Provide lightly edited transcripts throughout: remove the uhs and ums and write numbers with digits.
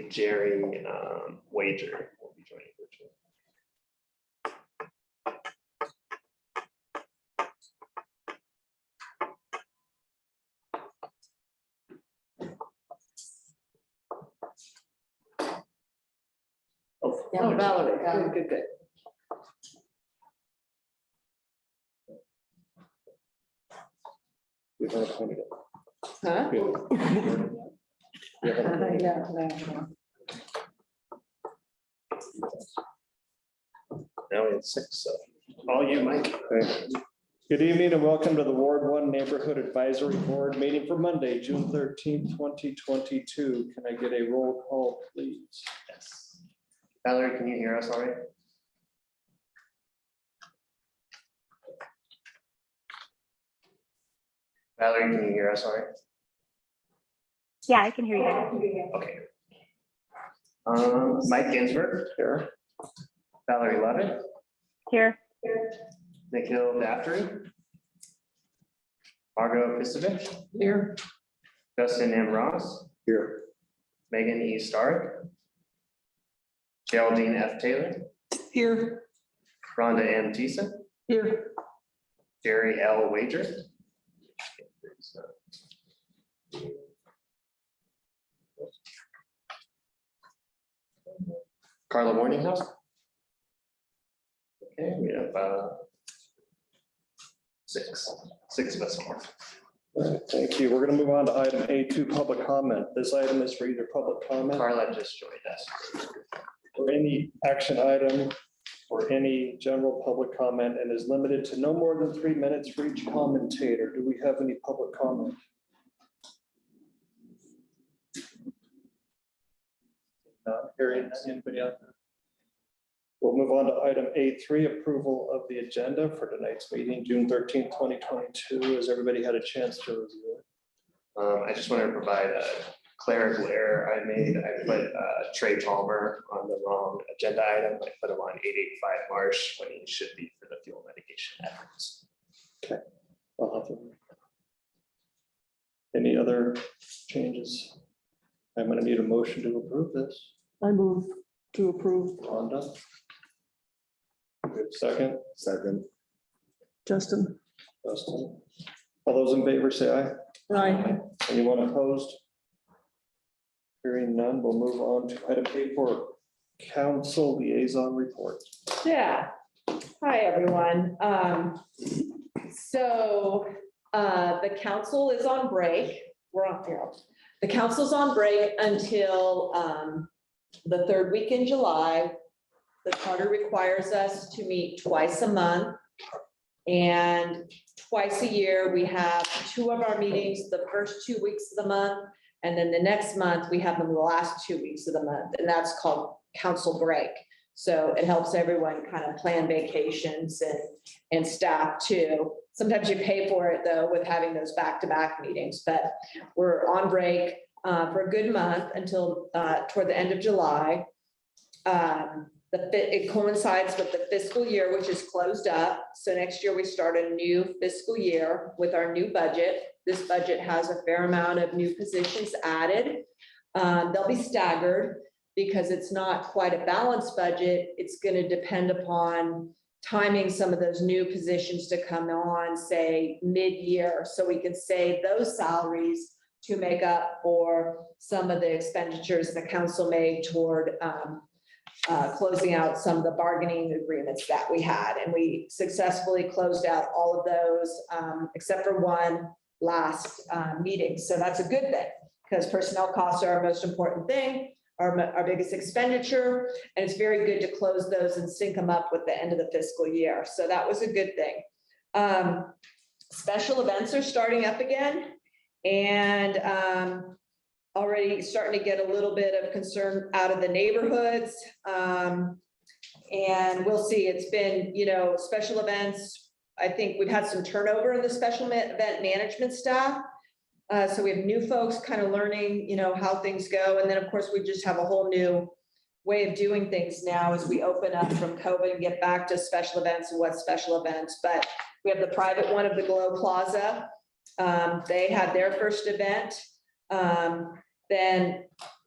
Jerry Wager will be joining virtually. Yeah, Valerie, good. We've already appointed it. Huh? We haven't- Yeah. Now we have 6, so all you, Mike. Okay. Good evening and welcome to the Ward 1 Neighborhood Advisory Board meeting for Monday, June 13th, 2022. Can I get a roll call, please? Yes. Valerie, can you hear us all right? Valerie, can you hear us all right? Yeah, I can hear you. Okay. Mike Ginsburg, Here. Valerie Levitt, Here. Nikhil Daftari, Margot Pistovich, Here. Justin M. Ross, Here. Megan E. Stark, Geraldine F. Taylor, Here. Rhonda M. Thiessen, Here. Jerry L. Wager. Carla Morninghouse. Okay, we have 6 of us more. All right, thank you. We're going to move on to item A2, public comment. This item is for either public comment Carla just joined us. or any action item or any general public comment and is limited to no more than 3 minutes for each commentator. Do we have any public comment? Not hearing anybody out there. We'll move on to item A3, approval of the agenda for tonight's meeting, June 13th, 2022. Has everybody had a chance to review it? I just want to provide a clerical error I made. I put Trey Palmer on the wrong agenda item. I put him on 885 Marsh when he should be for the fuel mitigation efforts. I'll have to- Any other changes? I'm going to need a motion to approve this. I move to approve. Rhonda? Good, second. Second. Justin. Justin. All those in favor say aye. Aye. Anyone opposed? Hearing none, we'll move on to item A4, council liaison report. Yeah. Hi, everyone. The council is on break. We're on here. The council's on break until the 3rd week in July. The charter requires us to meet twice a month. And twice a year, we have 2 of our meetings, the first 2 weeks of the month. And then the next month, we have them the last 2 weeks of the month, and that's called council break. So it helps everyone kind of plan vacations and staff too. Sometimes you pay for it though with having those back-to-back meetings, but we're on break for a good month until toward the end of July. It coincides with the fiscal year, which is closed up. So next year we start a new fiscal year with our new budget. This budget has a fair amount of new positions added. They'll be staggered because it's not quite a balanced budget. It's going to depend upon timing some of those new positions to come on, say mid-year, so we can save those salaries to make up for some of the expenditures the council made toward closing out some of the bargaining agreements that we had. And we successfully closed out all of those except for one last meeting. So that's a good thing because personnel costs are our most important thing, our biggest expenditure. And it's very good to close those and sync them up with the end of the fiscal year. So that was a good thing. Special events are starting up again and already starting to get a little bit of concern out of the neighborhoods. And we'll see, it's been, special events. I think we've had some turnover in the special event management staff. So we have new folks kind of learning, how things go. And then of course, we just have a whole new way of doing things now as we open up from COVID and get back to special events and what's special events. But we have the private one of the Glow Plaza. They had their first event. Then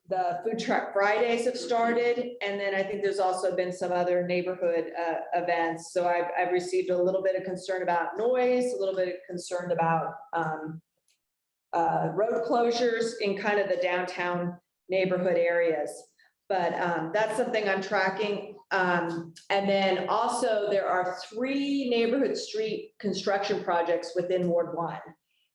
The food truck Fridays have started, and then I think there's also been some other neighborhood events. So I've received a little bit of concern about noise, a little bit of concern about road closures in kind of the downtown neighborhood areas. But that's something I'm tracking. And then also there are 3 neighborhood street construction projects within Ward 1.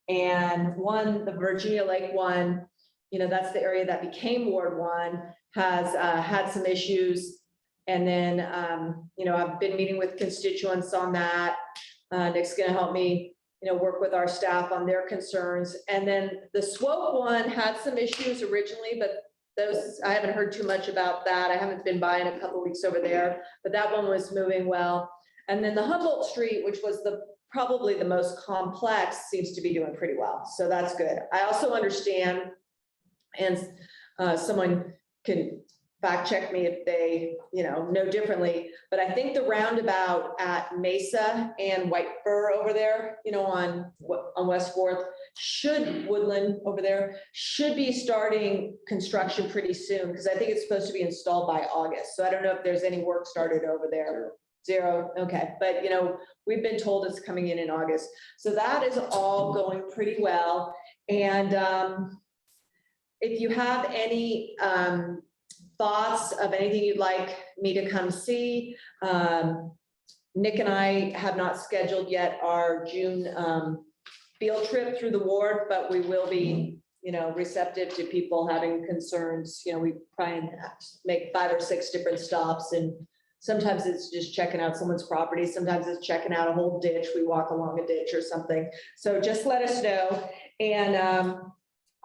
And one, the Virginia Lake one, you know, that's the area that became Ward 1, has had some issues. And then, you know, I've been meeting with constituents on that. Nick's gonna help me, you know, work with our staff on their concerns. And then the Swope one had some issues originally, but those, I haven't heard too much about that. I haven't been by in a couple weeks over there, but that one was moving well. And then the Humboldt Street, which was probably the most complex, seems to be doing pretty well. So that's good. I also understand, and someone can fact check me if they, you know differently, but I think the roundabout at Mesa and White Fir over there, you know, on West 4th, Woodland over there, should be starting construction pretty soon, because I think it's supposed to be installed by August. So I don't know if there's any work started over there. 0, okay. But, you know, we've been told it's coming in August. So that is all going pretty well. And if you have any thoughts of anything you'd like me to come see, Nick and I have not scheduled yet our June field trip through the ward, but we will be, you know, receptive to people having concerns. You know, we try and make 5 or 6 different stops, and sometimes it's just checking out someone's property. Sometimes it's checking out a whole ditch. We walk along a ditch or something. So just let us know. And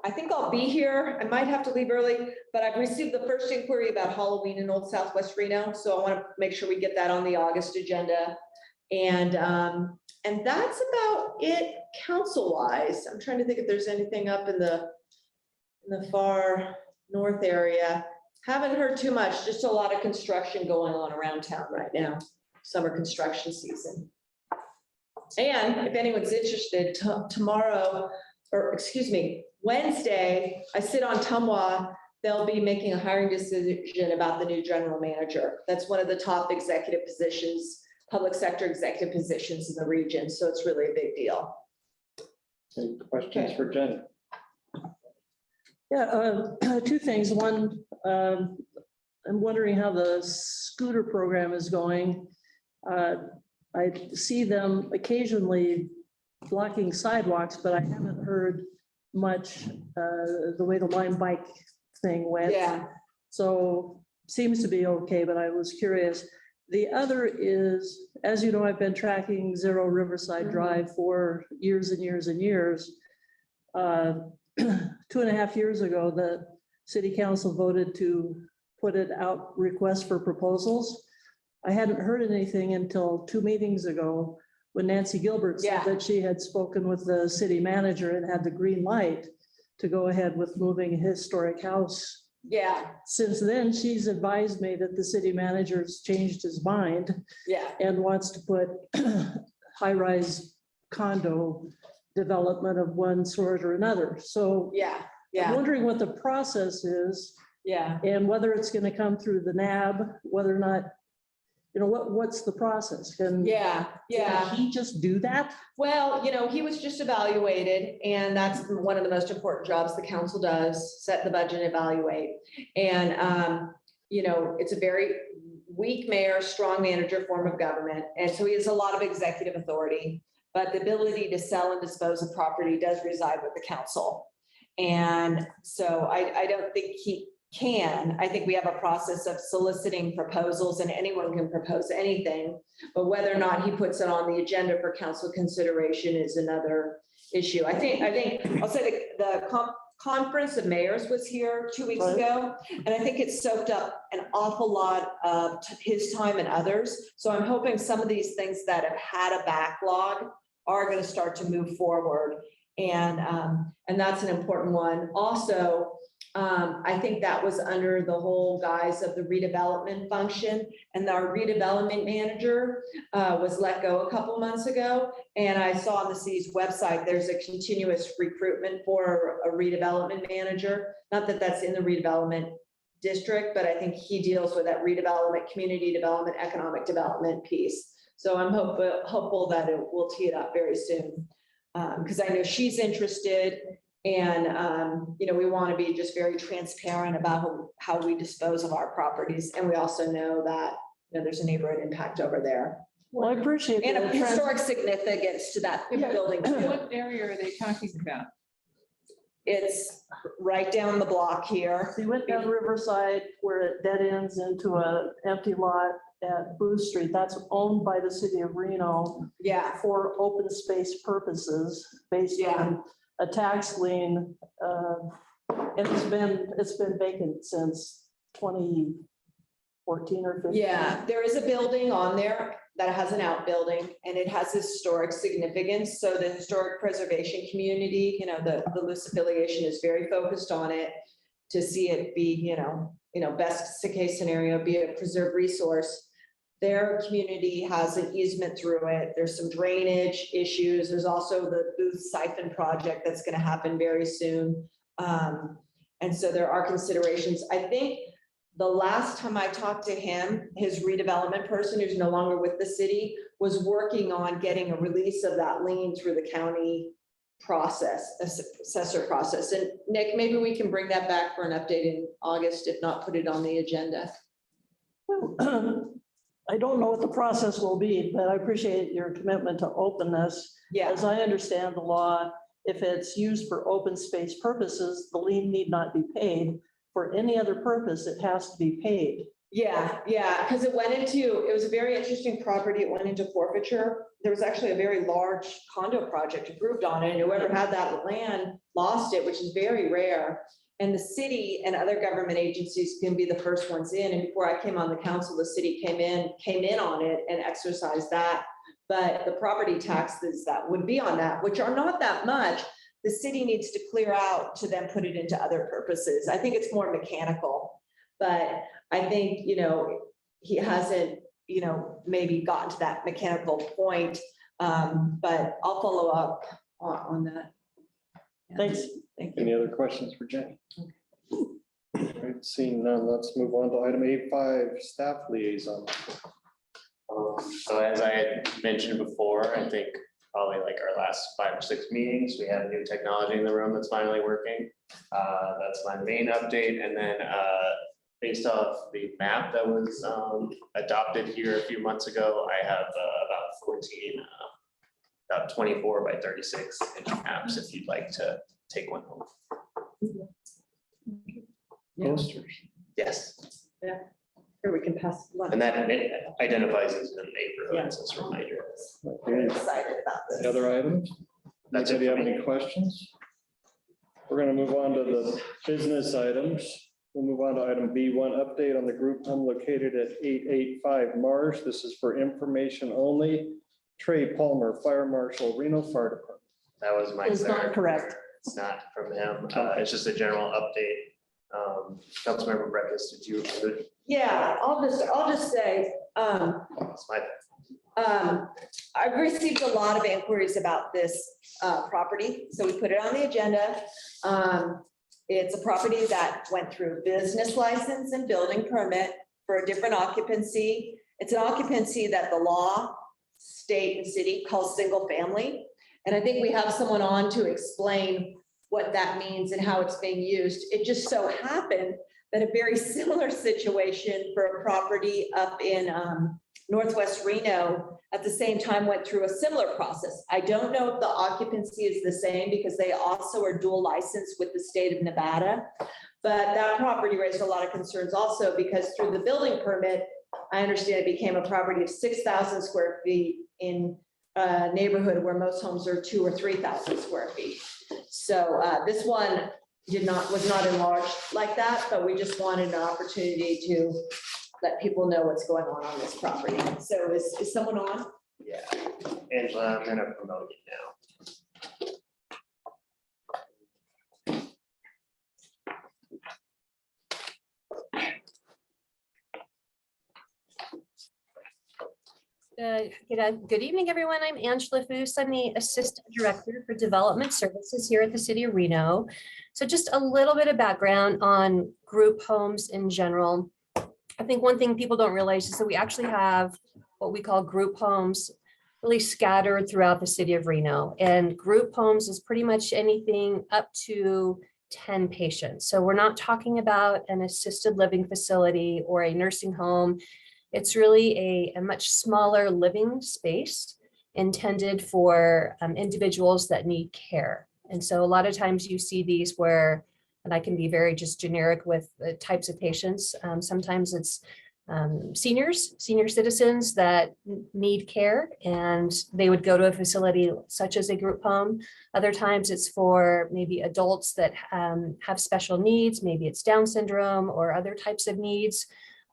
I think I'll be here. I might have to leave early, but I've received the first inquiry about Halloween in Old Southwest Reno. So I want to make sure we get that on the August agenda. And that's about it council-wise. I'm trying to think if there's anything up in the far north area. Haven't heard too much, just a lot of construction going on around town right now, summer construction season. And if anyone's interested, tomorrow, or excuse me, Wednesday, I sit on Tumwa. They'll be making a hiring decision about the new general manager. That's one of the top executive positions, public sector executive positions in the region. So it's really a big deal. Any questions for Jen? Yeah, 2 things. One, I'm wondering how the scooter program is going. I see them occasionally blocking sidewalks, but I haven't heard much the way the Lime bike thing went. Yeah. So seems to be okay, but I was curious. The other is, as you know, I've been tracking Zero Riverside Drive for years and years and years. 2.5 years ago, the city council voted to put it out, request for proposals. I hadn't heard anything until 2 meetings ago when Nancy Gilbert said that she had spoken with the city manager and had the green light to go ahead with moving a historic house. Yeah. Since then, she's advised me that the city manager's changed his mind and wants to put high-rise condo development of one sort or another. So I'm wondering what the process is and whether it's going to come through the NAB, whether or not, you know, what's the process? Can he just do that? Well, you know, he was just evaluated, and that's one of the most important jobs the council does, set the budget, evaluate. And, you know, it's a very weak mayor, strong manager form of government. And so he has a lot of executive authority, but the ability to sell and dispose of property does reside with the council. And so I don't think he can. I think we have a process of soliciting proposals, and anyone can propose anything, but whether or not he puts it on the agenda for council consideration is another issue. I think I'll say the conference of mayors was here 2 weeks ago, and I think it soaked up an awful lot of his time and others. So I'm hoping some of these things that have had a backlog are going to start to move forward. And that's an important one. Also, I think that was under the whole guise of the redevelopment function. And our redevelopment manager was let go a couple months ago. And I saw on the city's website, there's a continuous recruitment for a redevelopment manager. Not that that's in the redevelopment district, but I think he deals with that redevelopment, community development, economic development piece. So I'm hopeful that it will tee it up very soon. Because I know she's interested. And, we want to be just very transparent about how we dispose of our properties. And we also know that, there's a neighborhood impact over there. Well, I appreciate And a that. historic significance to that building too. What area are they talking about? It's right down the block here. You went down Riverside where it dead ends into an empty lot at Booth Street. That's owned by the city of Reno Yeah, for open space purposes based Yeah. on a tax lien. And it's been vacant since 2014 or 15. yeah, there is a building on there that has an outbuilding and it has historic significance. So the historic preservation community, the loose affiliation is very focused on it to see it be, best case scenario, be a preserved resource. Their community has an easement through it. There's some drainage issues. There's also the Booth siphon project that's going to happen very soon. And so there are considerations. I think the last time I talked to him, his redevelopment person who's no longer with the city was working on getting a release of that lien through the county process, assessor process. And Nick, maybe we can bring that back for an update in August, if not put it on the agenda. I don't know what the process will be, but I appreciate your commitment to openness. Yeah, As I understand the law, if it's used for open space purposes, the lien need not be paid. For any other purpose, it has to be paid. yeah, because it was a very interesting property. It went into forfeiture. There was actually a very large condo project approved on it, and whoever had that land lost it, which is very rare. And the city and other government agencies can be the first ones in. And before I came on the council, the city came in on it and exercised that. But the property taxes that would be on that, which are not that much, the city needs to clear out to then put it into other purposes. I think it's more mechanical, but I think, he hasn't, maybe gotten to that mechanical point. But I'll follow up on that. Thanks. Thank you. Any other questions for Jenny? All right, seeing none, let's move on to item 8.5, staff liaison. So as I had mentioned before, I think probably like our last 5 or 6 meetings, we have new technology in the room that's finally working. That's my main update. And then based off the map that was adopted here a few months ago, I have about 14, about 24 by 36 inch maps if you'd like to take one home. Posters. Yes, Here we can pass. lunch. and that identifies as a neighborhood, so it's a reminder. Very Okay, excited about this. any other items? That's it Anybody have for me. any questions? We're gonna move on to the business items. We'll move on to item B1, update on the group home located at 885 Marsh. This is for information only. Trey Palmer, Fire Marshal, Reno Fire Department. That was my. It's not third. correct. It's not from him. It's just a general update. Councilmember Breakfast, did you? Yeah, I'll just say, It's my. I've received a lot of inquiries about this property, so we put it on the agenda. It's a property that went through business license and building permit for a different occupancy. It's an occupancy that the law, state and city calls single family. And I think we have someone on to explain what that means and how it's being used. It just so happened that a very similar situation for a property up in Northwest Reno at the same time went through a similar process. I don't know if the occupancy is the same because they also are dual licensed with the state of Nevada. But that property raised a lot of concerns also because through the building permit, I understand it became a property of 6,000 square feet in a neighborhood where most homes are 2,000 or 3,000 square feet. So this one was not enlarged like that, but we just wanted an opportunity to let people know what's going on this property. So is someone on? Yeah, Angela, I'm gonna promote you now. Good evening, everyone. I'm Angela Foose. I'm the Assistant Director for Development Services here at the City of Reno. So just a little bit of background on group homes in general. I think one thing people don't realize is that we actually have what we call group homes really scattered throughout the City of Reno. And group homes is pretty much anything up to 10 patients. So we're not talking about an assisted living facility or a nursing home. It's really a much smaller living space intended for individuals that need care. And so a lot of times you see these where, and I can be very just generic with the types of patients. Sometimes it's senior citizens that need care, and they would go to a facility such as a group home. Other times it's for maybe adults that have special needs, maybe it's Down syndrome or other types of needs,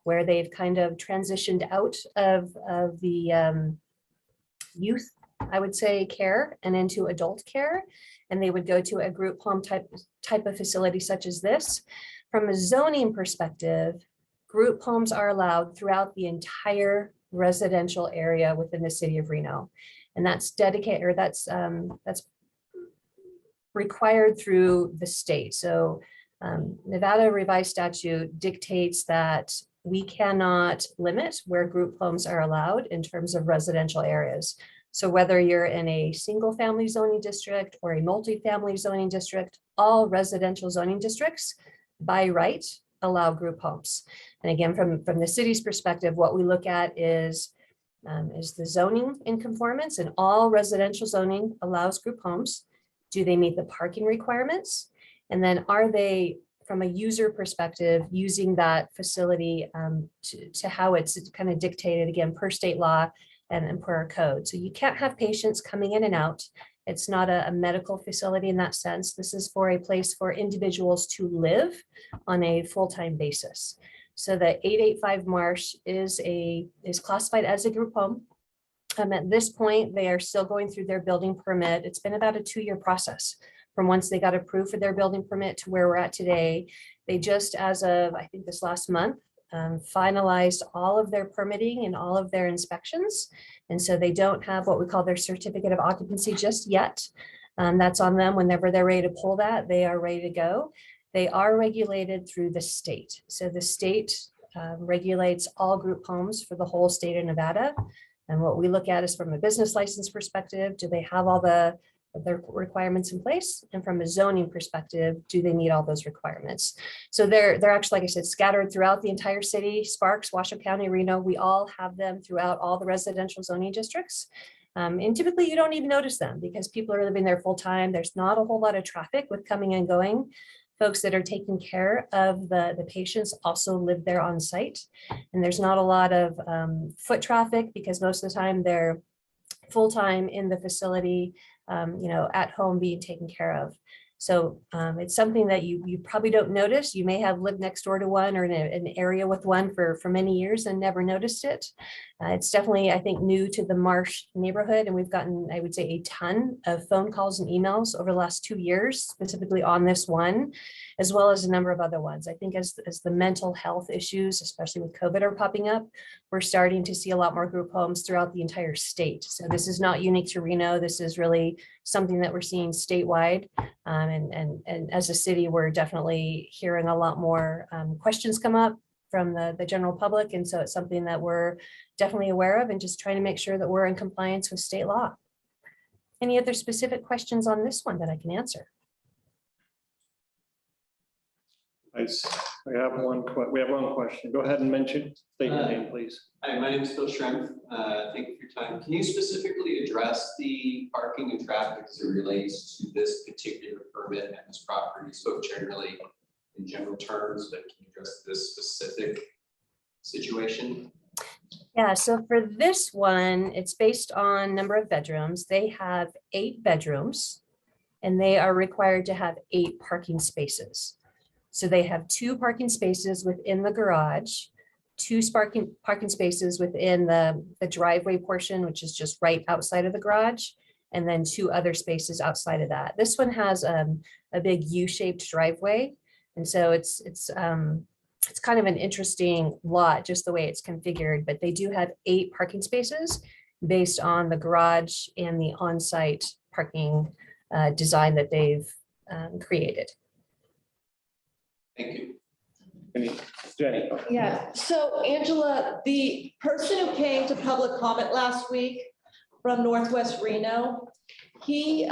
where they've kind of transitioned out of the youth, I would say, care and into adult care. And they would go to a group home type of facility such as this. From a zoning perspective, group homes are allowed throughout the entire residential area within the City of Reno. And that's dedicated, or that's required through the state. So Nevada revised statute dictates that we cannot limit where group homes are allowed in terms of residential areas. So whether you're in a single family zoning district or a multi-family zoning district, all residential zoning districts by right allow group homes. And again, from the city's perspective, what we look at is the zoning in conformance, and all residential zoning allows group homes. Do they meet the parking requirements? And then are they, from a user perspective, using that facility to how it's kind of dictated, again, per state law and per our code. So you can't have patients coming in and out. It's not a medical facility in that sense. This is for a place for individuals to live on a full-time basis. So the 885 Marsh is classified as a group home. At this point, they are still going through their building permit. It's been about a 2-year process from once they got approved for their building permit to where we're at today. They just, as of, I think this last month, finalized all of their permitting and all of their inspections. And so they don't have what we call their certificate of occupancy just yet. That's on them. Whenever they're ready to pull that, they are ready to go. They are regulated through the state. So the state regulates all group homes for the whole state of Nevada. And what we look at is from a business license perspective, do they have all their requirements in place? And from a zoning perspective, do they meet all those requirements? So they're actually, like I said, scattered throughout the entire city. Sparks, Washoe County, Reno, we all have them throughout all the residential zoning districts. And typically you don't even notice them because people are living there full time. There's not a whole lot of traffic with coming and going. Folks that are taking care of the patients also live there on site. And there's not a lot of foot traffic because most of the time they're full-time in the facility, at home being taken care of. So it's something that you probably don't notice. You may have lived next door to one or in an area with one for many years and never noticed it. It's definitely, I think, new to the Marsh neighborhood. And we've gotten, I would say, a ton of phone calls and emails over the last 2 years, specifically on this one, as well as a number of other ones. I think as the mental health issues, especially with COVID, are popping up, we're starting to see a lot more group homes throughout the entire state. So this is not unique to Reno. This is really something that we're seeing statewide. And as a city, we're definitely hearing a lot more questions come up from the general public. And so it's something that we're definitely aware of and just trying to make sure that we're in compliance with state law. Any other specific questions on this one that I can answer? Nice. We have one question. Go ahead and state your name, please. Hi, my name is Phil Schrempf. Thank you for your time. Can you specifically address the parking and traffic as it relates to this particular permit and this property? So generally, in general terms, but can you address this specific situation? Yeah, so for this one, it's based on number of bedrooms. They have 8 bedrooms and they are required to have 8 parking spaces. So they have 2 parking spaces within the garage, 2 parking spaces within the driveway portion, which is just right outside of the garage, and then 2 other spaces outside of that. This one has a big U-shaped driveway. And so it's kind of an interesting lot, just the way it's configured, but they do have 8 parking spaces. based on the garage and the on-site parking design that they've created. Thank you. Jenny? Yeah, so Angela, the person who came to public comment last week from Northwest Reno, he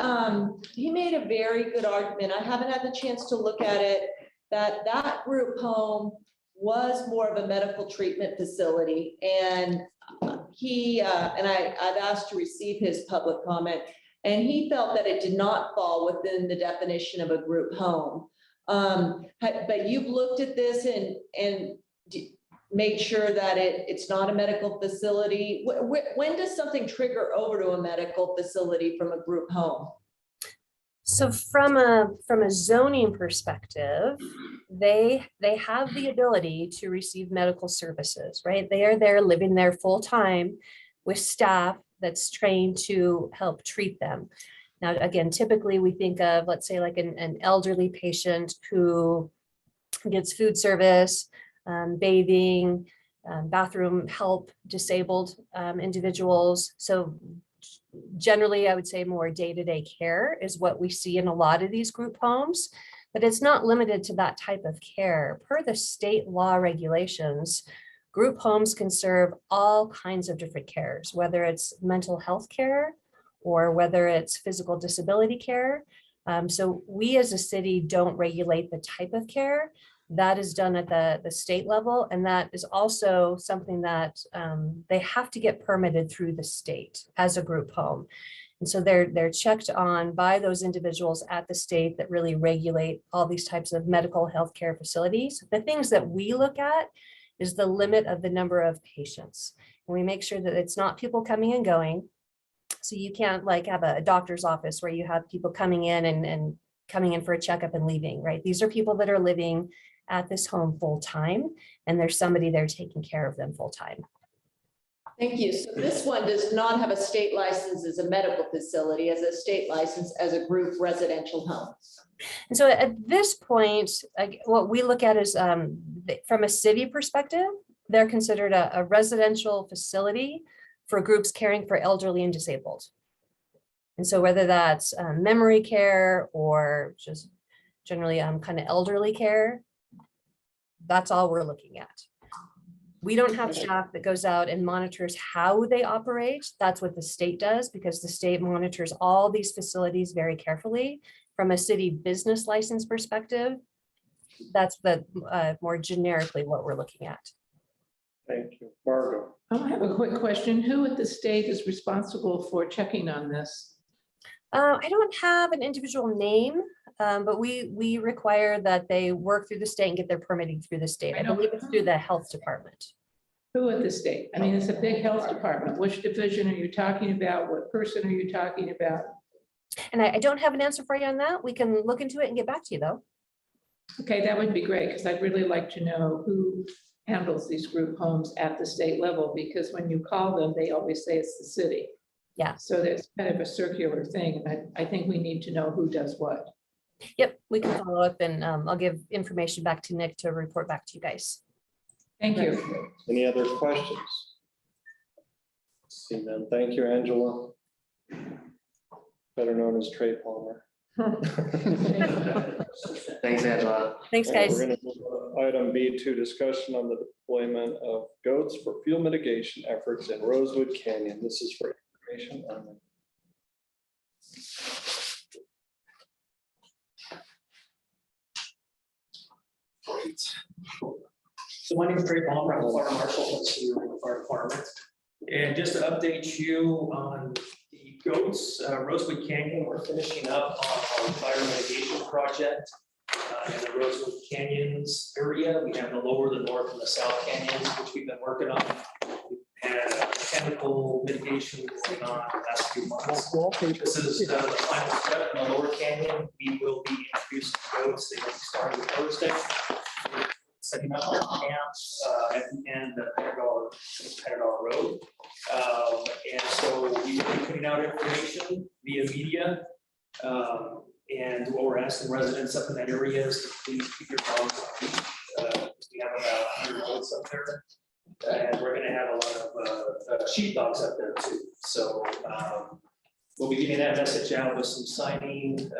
made a very good argument. I haven't had the chance to look at it, that group home was more of a medical treatment facility. And I've asked to receive his public comment, and he felt that it did not fall within the definition of a group home. But you've looked at this and made sure that it's not a medical facility. When does something trigger over to a medical facility from a group home? So from a zoning perspective, they have the ability to receive medical services, right? They are there living there full time with staff that's trained to help treat them. Now, again, typically we think of, let's say, like an elderly patient who gets food service, bathing, bathroom help, disabled individuals. So generally, I would say more day-to-day care is what we see in a lot of these group homes, but it's not limited to that type of care. Per the state law regulations, group homes can serve all kinds of different cares, whether it's mental health care or whether it's physical disability care. So we as a city don't regulate the type of care. That is done at the state level, and that is also something that they have to get permitted through the state as a group home. And so they're checked on by those individuals at the state that really regulate all these types of medical healthcare facilities. The things that we look at is the limit of the number of patients. And we make sure that it's not people coming and going. So you can't like have a doctor's office where you have people coming in and coming in for a checkup and leaving, right? These are people that are living at this home full time, and there's somebody there taking care of them full time. Thank you. So this one does not have a state license as a medical facility, as a state license as a group residential home. And so at this point, what we look at is from a city perspective, they're considered a residential facility for groups caring for elderly and disabled. And so whether that's memory care or just generally kind of elderly care, that's all we're looking at. We don't have staff that goes out and monitors how they operate. That's what the state does, because the state monitors all these facilities very carefully. From a city business license perspective, that's the more generically what we're looking at. Thank you. Margo? I have a quick question. Who at the state is responsible for checking on this? I don't have an individual name, but we require that they work through the state and get their permitting through the state. I believe it's through the health department. Who at the state? I mean, it's a big health department. Which division are you talking about? What person are you talking about? And I don't have an answer for you on that. We can look into it and get back to you though. Okay, that would be great, because I'd really like to know who handles these group homes at the state level, because when you call them, they always say it's the city. Yeah. So there's kind of a circular thing, and I think we need to know who does what. Yep, we can follow up, and I'll give information back to Nick to report back to you guys. Thank you. Any other questions? See none. Thank you, Angela. Better known as Trey Palmer. Thanks, Angela. Thanks, We're guys. going to move on to item B2, discussion on the deployment of goats for fuel mitigation efforts in Rosewood Canyon. This is for information only. So my name is Trey Palmer, I'm a fire marshal at the fire department. And just to update you on the goats, Rosewood Canyon, we're finishing up on our fire mitigation project. In the Rosewood Canyons area, we have the lower, the north, and the south canyons, which we've been working on. And chemical mitigation going on the last few months. This is the final step in the lower canyon. We will be introducing goats. They will be starting Thursday. Setting up our camps at the end of Petrodollar Road. And so we will be putting out information via media. And what we're asking residents up in that area is to please keep your dogs on leash. We have about 100 goats up there. And we're gonna have a lot of sheepdogs up there too. So we'll be getting that message out with some signing.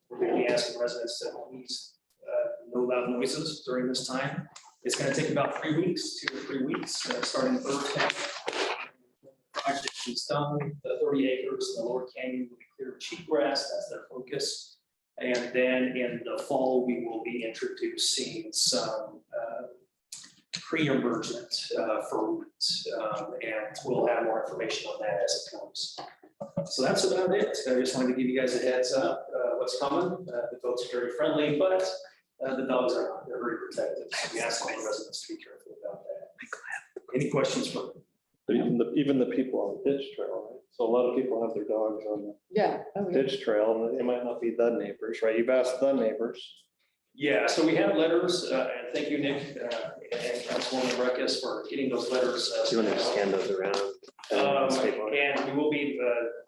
We're gonna be asking residents to please no loud noises during this time. It's gonna take about 3 weeks, 2 or 3 weeks, starting Thursday. Project is done, the 30 acres in the lower canyon will be cleared of cheatgrass, that's their focus. And then in the fall, we will be introducing some pre-emergent fruit, and we'll have more information on that as it comes. So that's about it. I just wanted to give you guys a heads up what's coming. The goats are very friendly, but the dogs are not. They're very protective. So we ask all the residents to be careful about that. Any questions from? Even the people on the ditch trail, right? So a lot of people have their dogs on Yeah. the ditch trail, and they might not be the neighbors, right? You've asked the neighbors. Yeah, so we have letters, and thank you, Nick, and Councilwoman Reckes for getting those letters. Do you want to just hand those around? And we will be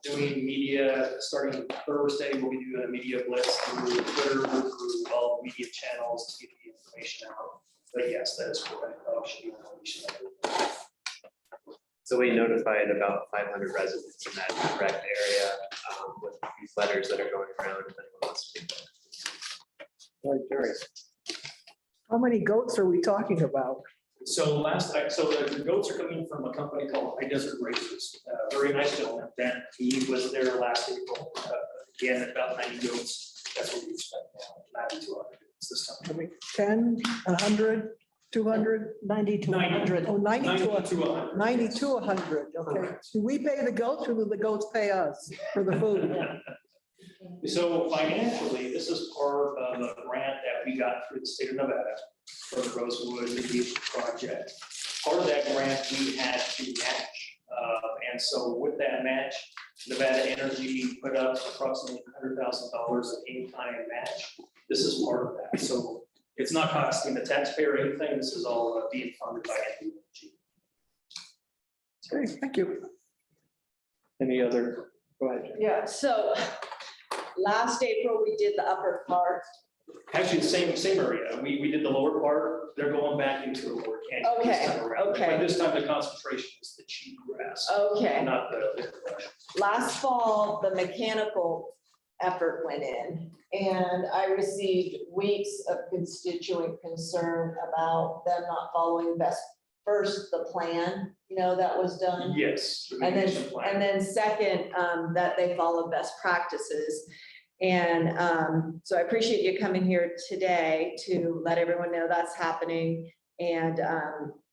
doing media, starting Thursday, we'll be doing a media blitz through Twitter, through all the media channels to get the information out. But yes, that is correct. Should be information out. So we notified about 500 residents in that direct area with these letters that are going around. If anyone wants to. Right, Jerry. How many goats are we talking about? So the goats are coming from a company called High Desert Races. Very nice gentleman. Ben, he was there last April. Again, about 90 goats. That's what we expect now. 90 to 100 goats this time. I mean, 10, 100, 200? 90 to 100. Oh, 90 to 100. 90 to 100, okay. Correct. Do we pay the goats or do the goats pay us for the food? So financially, this is part of a grant that we got through the state of Nevada for the Rosewood Mitigation Project. Part of that grant we had to match. And so with that match, Nevada Energy put up approximately $100,000 of in-kind match. This is part of that. So it's not costing the taxpayer anything. This is all being funded by energy. Okay, thank you. Any other? Go ahead, Jerry. Yeah, so last April, we did the upper part. Actually, the same area. We did the lower part. They're going back into the lower canyon. this Okay, time around. okay. But this time the concentration is the cheatgrass, Okay. not the brush. Last fall, the mechanical effort went in, and I received weeks of constituent concern about them not following first, the plan, that was done. Yes. the And mitigation plan. then second, that they follow best practices. And so I appreciate you coming here today to let everyone know that's happening and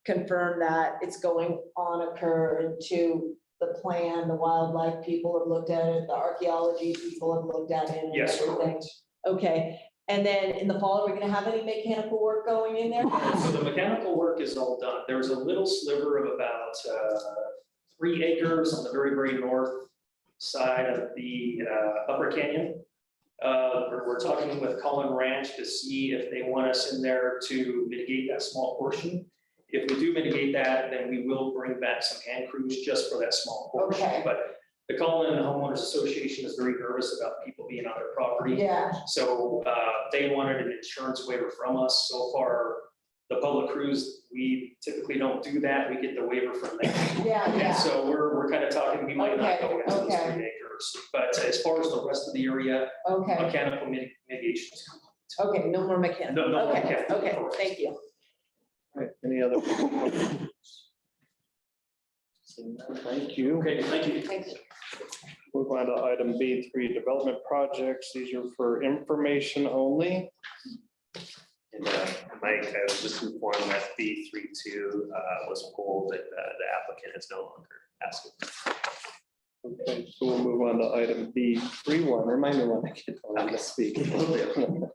confirm that it's going on according to the plan. The wildlife people have looked at it, the archaeology people have looked at it and Yes, everything. correct. Okay, and then in the fall, are we gonna have any mechanical work going in there? So the mechanical work is all done. There was a little sliver of about 3 acres on the very, very north side of the Upper Canyon. We're talking with Cullen Ranch to see if they want us in there to mitigate that small portion. If we do mitigate that, then we will bring back some hand crews just for that small portion. Okay. But the Cullen Homeowners Association is very nervous about people being on their property. Yeah, So they wanted an insurance waiver from us. So far, the public crews, we typically don't do that. We get the waiver from them. yeah, And yeah. so we're kind of talking, we might not go into those Okay. 3 acres. But as far as the rest of the area, Okay, mechanical mitigation is complete. okay, no more mechanical. No more Okay, mechanical, okay, correct. thank you. All right, any other? Thank you. Okay, thank you. Thank you. Move on to item B3, development projects. These are for information only. And Mike, I was just informed that B32 was pulled and the applicant is no longer asking. Okay, so we'll move on to item B31. Remind me when I get on to speak.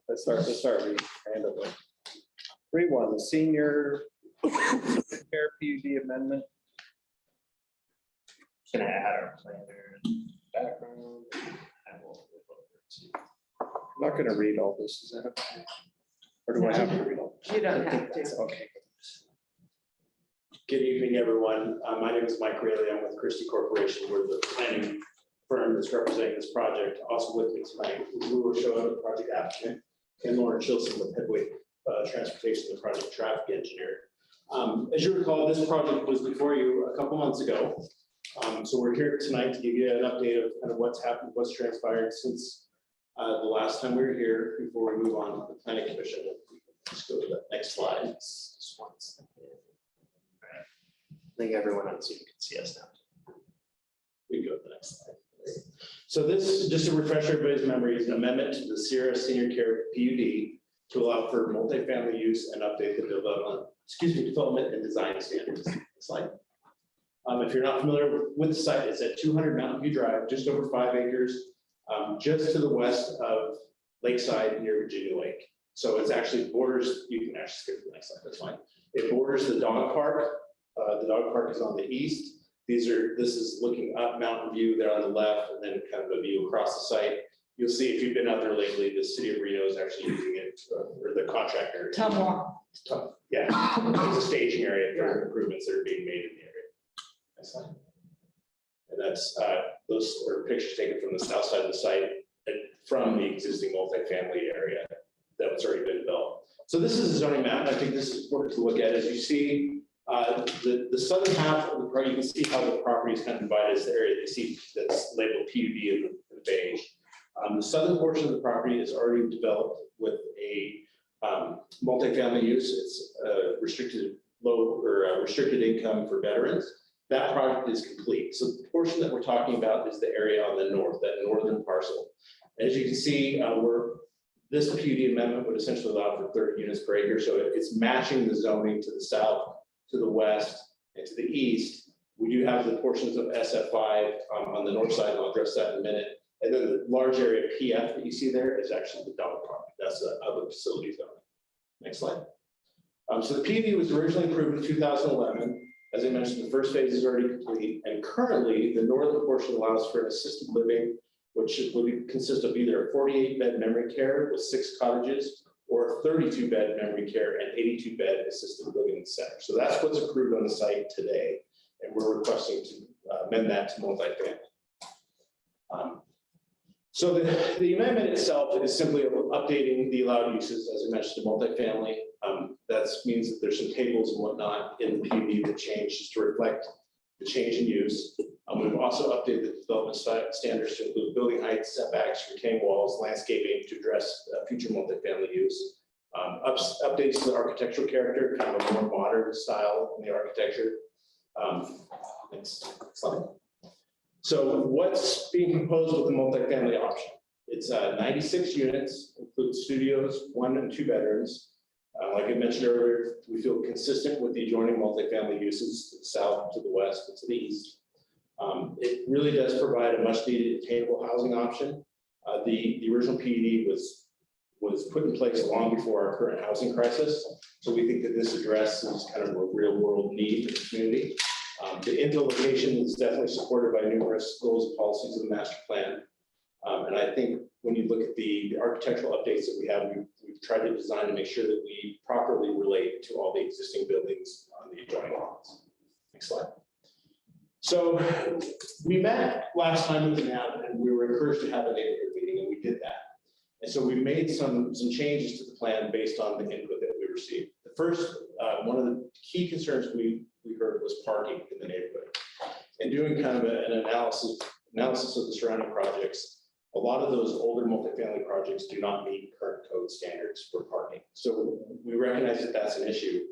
Let's start reading randomly. 3.1, the senior care PUD amendment. Gonna add our planner and background. I will flip over to- I'm not gonna read all this, is that okay? Or do I have to read all? You don't have to. Okay. Good evening, everyone. My name is Mike Rayleigh. I'm with Christie Corporation. We're the planning firm that's representing this project. Also with me tonight is Lou Rochelle, the project applicant, and Lauren Chilson with Headway Transportation, the project traffic engineer. As you recall, this project was before you a couple months ago. So we're here tonight to give you an update of kind of what's happened, what's transpired since the last time we were here before we move on to the planning commission. Let's go to the next slide. Just one second. I think everyone on Zoom can see us now. We can go to the next slide. So this, just to refresh everybody's memory, is an amendment to the Sierra Senior Care PUD to allow for multifamily use and update the development and design standards. Slide. If you're not familiar with the site, it's at 200 Mountain View Drive, just over 5 acres, just to the west of Lakeside near Virginia Lake. So it's actually borders, you can actually skip to the next slide, that's fine. It borders the dog park. The dog park is on the east. This is looking up Mountain View there on the left, and then kind of a view across the site. You'll see if you've been out there lately, the city of Reno is actually using it, or the contractor. Yeah, it's a staging area for improvements that are being made in the area. Next slide. And that's, those are pictures taken from the south side of the site and from the existing multifamily area that's already been developed. So this is a zoning map. I think this is important to look at. As you see, the southern half of the property, you can see how the property is kind of divided as the area that you see that's labeled PUD in the beige. The southern portion of the property is already developed with a multifamily use. It's restricted income for veterans. That project is complete. So the portion that we're talking about is the area on the north, that northern parcel. As you can see, this PUD amendment would essentially allow for 30 units per acre. So it's matching the zoning to the south, to the west, and to the east. We do have the portions of SF5 on the north side, and I'll address that in a minute. And then the large area PF that you see there is actually the dog park. That's the other facility zoning. Next slide. So the PUD was originally approved in 2011. As I mentioned, the first phase is already complete, and currently the northern portion allows for an assisted living, which will consist of either a 48-bed memory care with 6 cottages, or a 32-bed memory care and 82-bed assisted living center. So that's what's approved on the site today, and we're requesting to amend that to multifamily. So the amendment itself is simply updating the allowed uses, as I mentioned, to multifamily. That means that there's some tables and whatnot in the PUD that change just to reflect the change in use. We've also updated the development standards to include building heights, setbacks, retaining walls, landscaping to address future multifamily use. Updates to the architectural character, kind of a more modern style in the architecture. Next slide. So what's being proposed with the multifamily option? It's 96 units, includes studios, 1 and 2 bedrooms. Like I mentioned earlier, we feel consistent with the adjoining multifamily uses to the south, to the west, and to the east. It really does provide a much needed attainable housing option. The original PUD was put in place long before our current housing crisis. So we think that this addresses kind of a real world need in the community. The infill location is definitely supported by numerous goals and policies of the master plan. And I think when you look at the architectural updates that we have, we've tried to design to make sure that we properly relate to all the existing buildings on the adjoining lots. Next slide. So we met last time with NAB, and we were encouraged to have a neighborhood meeting, and we did that. And so we made some changes to the plan based on the input that we received. The first, one of the key concerns we heard was parking in the neighborhood. And doing kind of an analysis of the surrounding projects, a lot of those older multifamily projects do not meet current code standards for parking. So we recognize that that's an issue.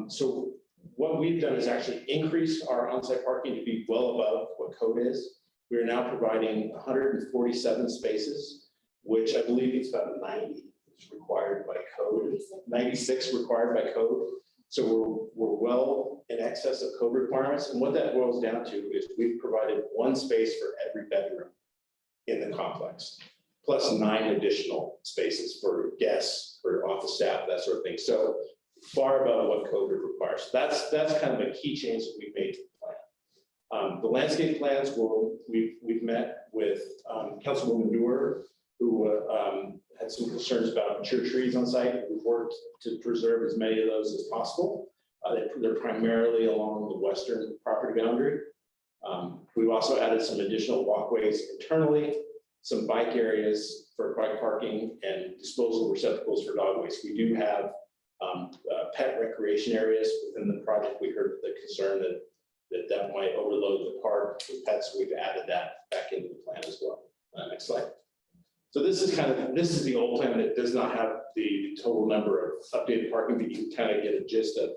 So what we've done is actually increase our on-site parking to be well above what code is. We are now providing 147 spaces, which I believe it's about 90 is required by code, 96 required by code. So we're well in excess of code requirements. And what that boils down to is we've provided 1 space for every bedroom in the complex, plus 9 additional spaces for guests, for office staff, that sort of thing. So far above what code requires. That's kind of a key change that we've made to the plan. The landscape plans, we've met with Councilwoman Dewar, who had some concerns about mature trees on site. We've worked to preserve as many of those as possible. They're primarily along the western property boundary. We've also added some additional walkways internally, some bike areas for bike parking and disposal receptacles for dog waste. We do have pet recreation areas within the project. We heard the concern that might overload the park with pets. We've added that back into the plan as well. Next slide. So this is the old plan. It does not have the total number of updated parking, but you can kind of get a gist of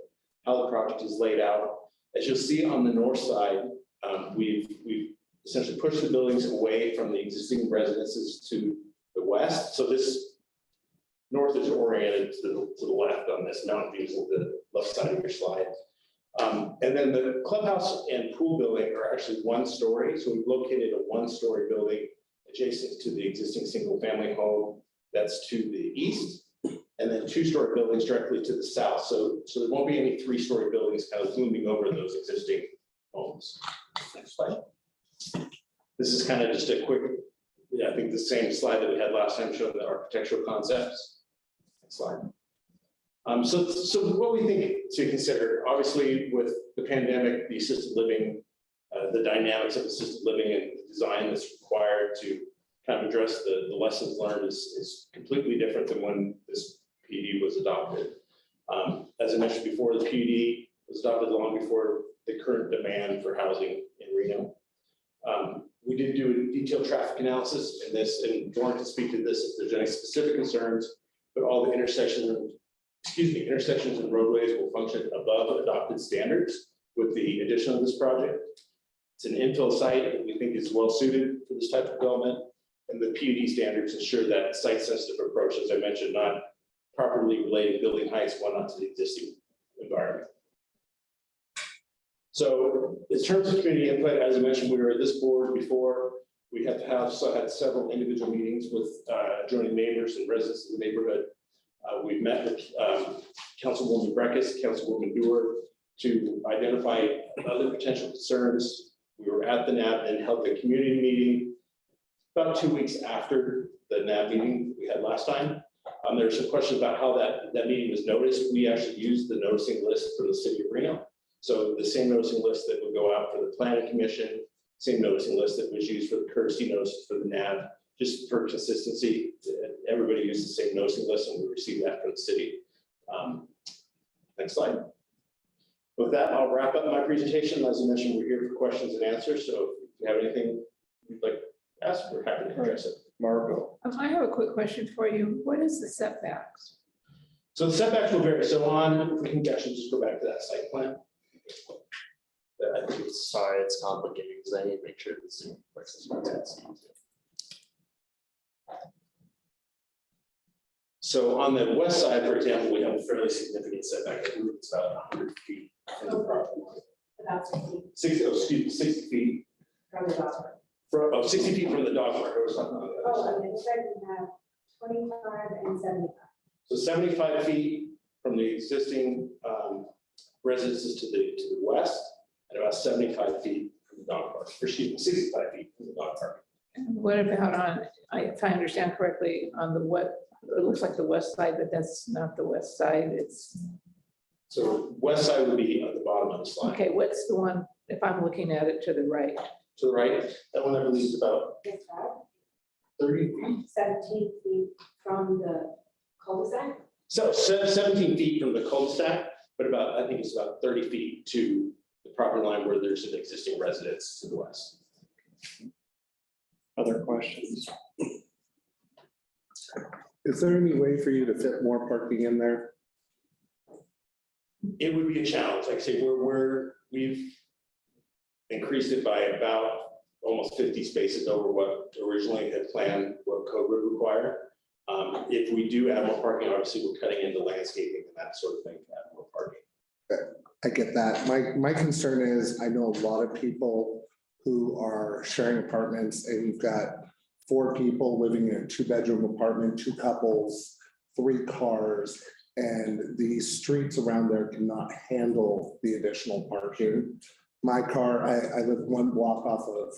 how the project is laid out. As you'll see on the north side, we've essentially pushed the buildings away from the existing residences to the west. So this north is oriented to the left on this mountain views of the left side of your slide. And then the clubhouse and pool building are actually one story. So we've located a one-story building adjacent to the existing single-family home that's to the east, and then two-story buildings directly to the south. So there won't be any three-story buildings kind of looming over those existing homes. Next slide. This is kind of just a quick, I think the same slide that we had last time showing the architectural concepts. Next slide. So what we think to consider, obviously with the pandemic, the assisted living, the dynamics of assisted living and the design that's required to kind of address the lessons learned is completely different than when this PUD was adopted. As I mentioned before, the PUD was adopted long before the current demand for housing in Reno. We did do a detailed traffic analysis in this, and Lauren can speak to this if there's any specific concerns, but all the intersections and roadways will function above adopted standards with the addition of this project. It's an infill site that we think is well suited for this type of development, and the PUD standards ensure that site-sensitive approach, as I mentioned, not properly relating building heights one onto the existing environment. So in terms of community input, as I mentioned, we were at this board before. We had had several individual meetings with adjoining neighbors and residents of the neighborhood. We've met with Councilwoman Breckus, Councilwoman Dewar to identify other potential concerns. We were at the NAB and held a community meeting about 2 weeks after the NAB meeting we had last time. There were some questions about how that meeting was noticed. We actually used the noticing list for the city of Reno. So the same noticing list that would go out for the planning commission, same noticing list that was used for the courtesy notice for the NAB, just for consistency. Everybody used the same noticing list and we received that from the city. Next slide. With that, I'll wrap up my presentation. As I mentioned, we're here for questions and answers. So if you have anything you'd like to ask, we're happy to address it. Margot. I have a quick question for you. What is the setbacks? So the setbacks will vary. So if we can actually just go back to that site plan. I think it's complicated because I need to make sure this works. So on the west side, for example, we have a fairly significant setback. I believe it's about 100 feet from the property line. About 60 60 feet. from the dog park. 60 feet from the dog park. Or something like that. Oh, and it's said you have 25 and 75. So 75 feet from the existing residences to the west, and about 75 feet from the dog park. Or excuse me, 65 feet from the dog park. And what about on, if I understand correctly, on the it looks like the west side, but that's not the west side. It's, So west side would be at the bottom of the slide. okay, what's the one, if I'm looking at it to the right? To the right, that one I believe is about It's about 30 feet. 17 feet from the cul-de-sac. So 17 feet from the cul-de-sac, but I think it's about 30 feet to the property line where there's an existing residence to the west. Other questions? Is there any way for you to fit more parking in there? It would be a challenge. Like I say, we've increased it by about almost 50 spaces over what originally had planned, what code would require. If we do add more parking, obviously we're cutting into landscaping and that sort of thing to add more parking. I get that. My concern is I know a lot of people who are sharing apartments and you've got 4 people living in a 2-bedroom apartment, 2 couples, 3 cars, and the streets around there cannot handle the additional parking. My car, I live 1 block off of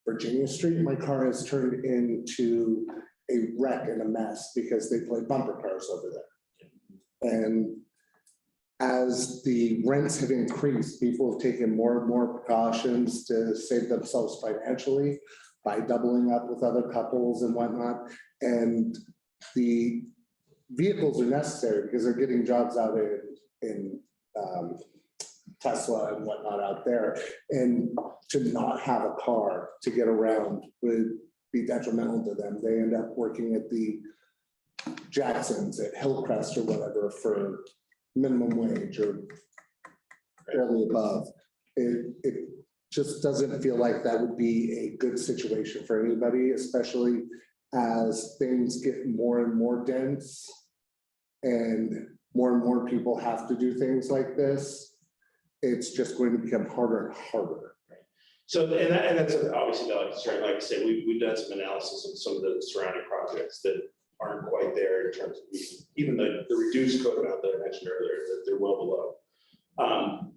Virginia Street. My car has turned into a wreck and a mess because they play bumper cars over there. And as the rents have increased, people have taken more and more precautions to save themselves financially by doubling up with other couples and whatnot. And the vehicles are necessary because they're getting jobs out in Tesla and whatnot out there. And to not have a car to get around would be detrimental to them. They end up working at the Jacksons, at Hillcrest or whatever for minimum wage or barely above. It just doesn't feel like that would be a good situation for anybody, especially as things get more and more dense and more people have to do things like this. It's just going to become harder and harder. So, and that's obviously not a concern. Like I said, we've done some analysis of some of the surrounding projects that aren't quite there in terms of even the reduced code amount that I mentioned earlier, that they're well below.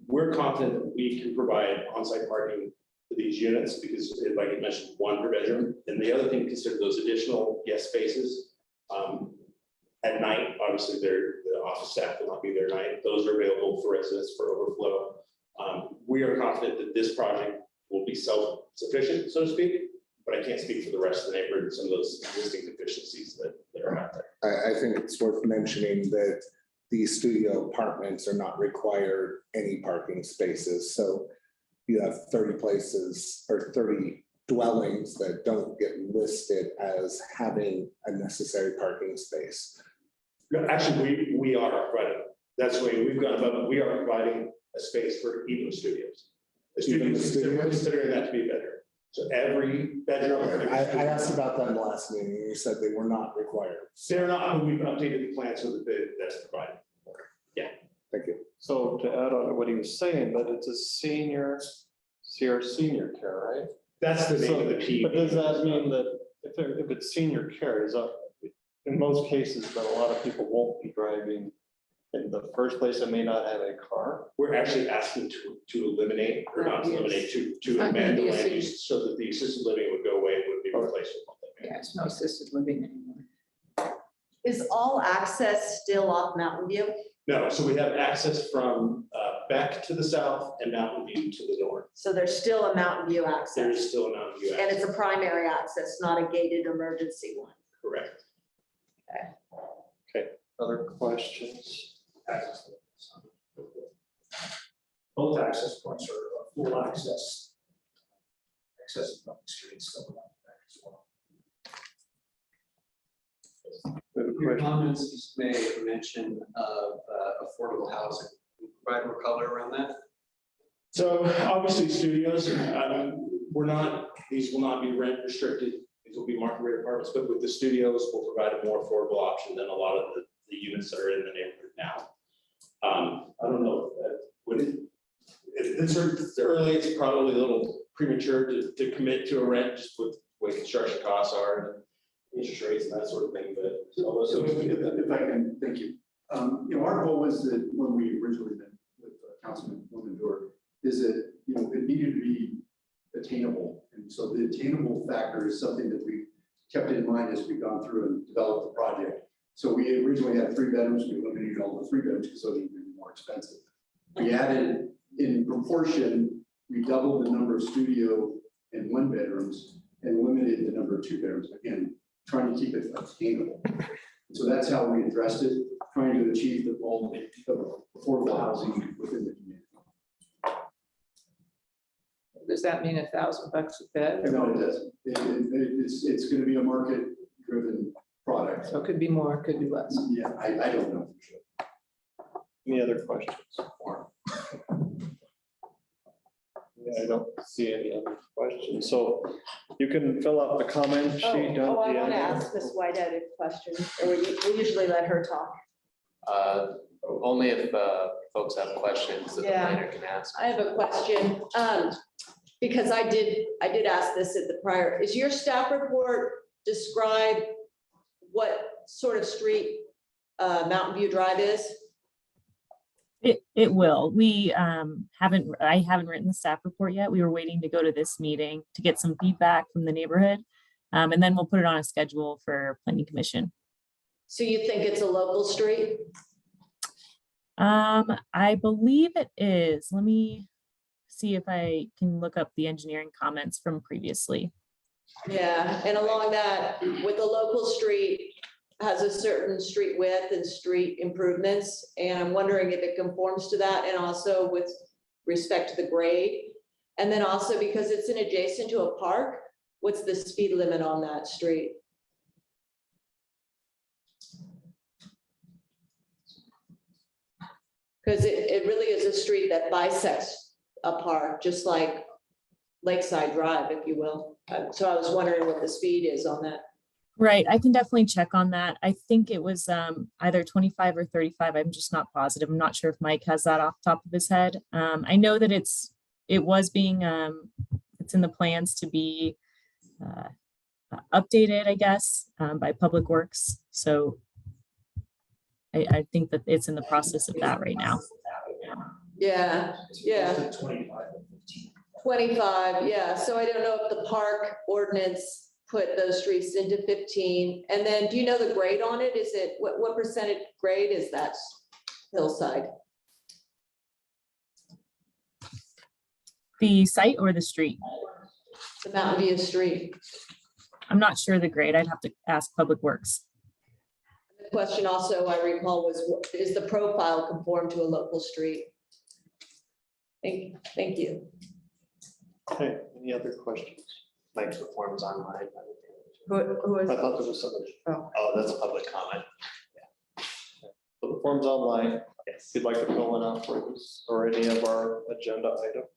We're confident that we can provide on-site parking for these units because, like I mentioned, one per bedroom. And the other thing to consider, those additional guest spaces at night, obviously the office staff will not be there at night. Those are available for residents for overflow. We are confident that this project will be self-sufficient, so to speak, but I can't speak for the rest of the neighborhood and some of those existing deficiencies that are out there. I think it's worth mentioning that these studio apartments are not required any parking spaces. So you have 30 places or 30 dwellings that don't get listed as having a necessary parking space. No, actually, we are providing. That's the way we've gone above. We are providing a space for even studios. We're considering that to be better. So every bedroom. I asked about that in the last meeting. You said they were not required. They're not, but we've updated the plan so that that's provided. Yeah. Thank you. So to add on to what he was saying, but it's a senior care, right? That's the name of the P. But does that mean that if it's senior care, is that in most cases, that a lot of people won't be driving in the first place and may not have a car? We're actually asking to eliminate, or not to eliminate, to amend the land use so that the assisted living would go away and would be replaced with multifamily. Yeah, it's no assisted living anymore. Is all access still off Mountain View? No, so we have access from Beck to the south and Mountain View to the north. So there's still a Mountain View access. There is still a Mountain View And access. it's a primary access, not a gated emergency one. Correct. Okay, other questions? Both access points are full access. Access to public streets, stuff like that as well. Your comments just made mention of affordable housing. Can you provide more color around that? So obviously studios, these will not be rent restricted. These will be market rate apartments, but with the studios, we'll provide a more affordable option than a lot of the units that are in the neighborhood now. I don't know, it's early, it's probably a little premature to commit to a rent just with the way construction costs are and interest rates and that sort of thing, but. So if I can, thank you. Our goal was that when we originally met with Councilwoman Dorr, is that, it needed to be attainable. And so the attainable factor is something that we kept in mind as we've gone through and developed the project. So we originally had 3 bedrooms, we eliminated all the 3 bedrooms because those would be more expensive. We added, in proportion, we doubled the number of studio and 1 bedrooms and limited the number of 2 bedrooms, again, trying to keep it attainable. So that's how we addressed it, trying to achieve the goal of affordable housing within the community. Does that mean $1,000 a bed? No, it doesn't. It's going to be a market-driven product. So it could be more, it could be less. Yeah, I don't know for sure. Any other questions? Yeah, I don't see any other questions. So you can fill out the comment sheet. I down at the want end. to ask Ms. Whitehead a question, or we usually let her talk. Only if folks have questions that the Yeah. planner can ask. I have a question, because I did ask this at the prior, is your staff report describe what sort of street Mountain View Drive is? It will. I haven't written the staff report yet. We were waiting to go to this meeting to get some feedback from the neighborhood. And then we'll put it on a schedule for planning commission. So you think it's a local street? I believe it is. Let me see if I can look up the engineering comments from previously. Yeah, and along that, with a local street, has a certain street width and street improvements, and I'm wondering if it conforms to that, and also with respect to the grade. And then also because it's an adjacent to a park, what's the speed limit on that street? Because it really is a street that bisects a park, just like Lakeside Drive, if you will. So I was wondering what the speed is on that. Right, I can definitely check on that. I think it was either 25 or 35. I'm just not positive. I'm not sure if Mike has that off the top of his head. I know that it's in the plans to be updated, I guess, by Public Works. So I think that it's in the process of that right now. Yeah, yeah. 25, yeah. So I don't know if the park ordinance put those streets into 15. And then do you know the grade on it? Is it, what percentage grade is that hillside? The site or the street? The Mountain View Street. I'm not sure the grade. I'd have to ask Public Works. The question also I recall was, is the profile conform to a local street? Thank you. Okay, any other questions? Mike's reforms online. Who is? I thought there was somebody. Oh, that's a public comment. So the form's online. If you'd like to fill one out for this or any of our agenda items.